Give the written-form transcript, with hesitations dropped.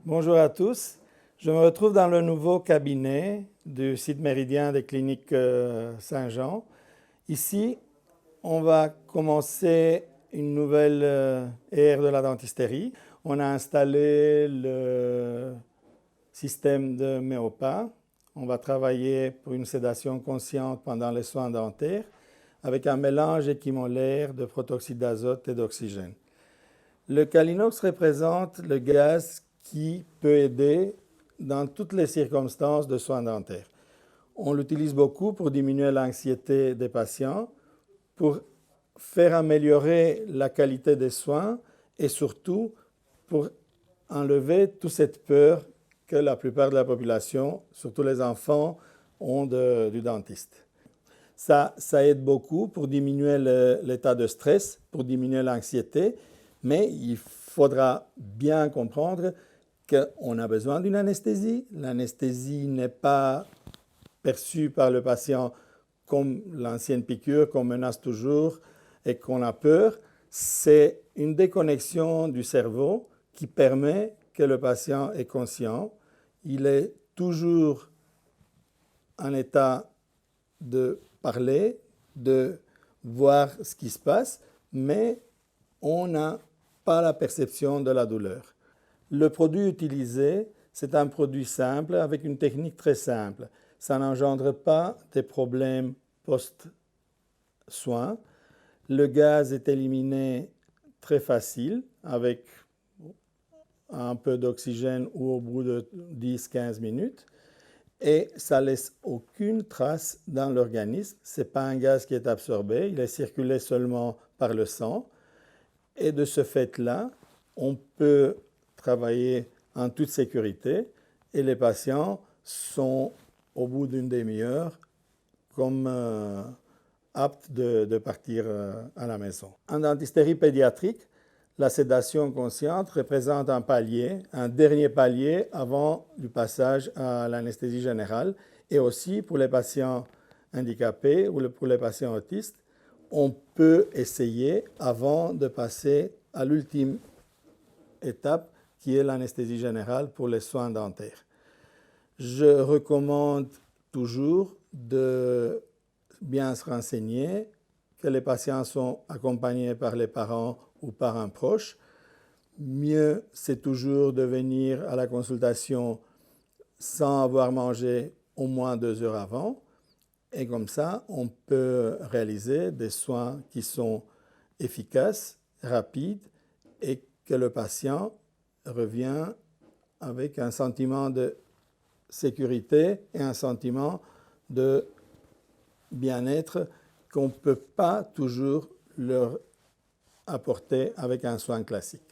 Bonjour à tous. Je me retrouve dans le nouveau cabinet du site méridien des cliniques Saint-Jean. Ici, on va commencer une nouvelle ère de la dentisterie. On a installé le système de Méopa. On va travailler pour une sédation consciente pendant les soins dentaires avec un mélange équimolaire de protoxyde d'azote et d'oxygène. Le Calinox représente le gaz qui peut aider dans toutes les circonstances de soins dentaires. On l'utilise beaucoup pour diminuer l'anxiété des patients, pour faire améliorer la qualité des soins et surtout pour enlever toute cette peur que la plupart de la population, surtout les enfants, ont du dentiste. Ça aide beaucoup pour diminuer l'état de stress, pour diminuer l'anxiété, mais il faudra bien comprendre qu'on a besoin d'une anesthésie. L'anesthésie n'est pas perçue par le patient comme l'ancienne piqûre qu'on menace toujours et qu'on a peur. C'est une déconnexion du cerveau qui permet que le patient est conscient. Il est toujours en état de parler, de voir ce qui se passe, mais on n'a pas la perception de la douleur. Le produit utilisé, c'est un produit simple avec une technique très simple. Ça n'engendre pas des problèmes post-soins. Le gaz est éliminé très facile avec un peu d'oxygène ou au bout de 10-15 minutes. Et ça ne laisse aucune trace dans l'organisme. Ce n'est pas un gaz qui est absorbé, il est circulé seulement par le sang. Et de ce fait-là, on peut travailler en toute sécurité et les patients sont, au bout d'une demi-heure, comme aptes de partir à la maison. En dentisterie pédiatrique, la sédation consciente représente un palier, un dernier palier avant du passage à l'anesthésie générale. Et aussi pour les patients handicapés ou pour les patients autistes, on peut essayer avant de passer à l'ultime étape qui est l'anesthésie générale pour les soins dentaires. Je recommande toujours de bien se renseigner, que les patients sont accompagnés par les parents ou par un proche. Mieux, c'est toujours de venir à la consultation sans avoir mangé au moins 2 heures avant. Et comme ça, on peut réaliser des soins qui sont efficaces, rapides et que le patient revient avec un sentiment de sécurité et un sentiment de bien-être qu'on ne peut pas toujours leur apporter avec un soin classique.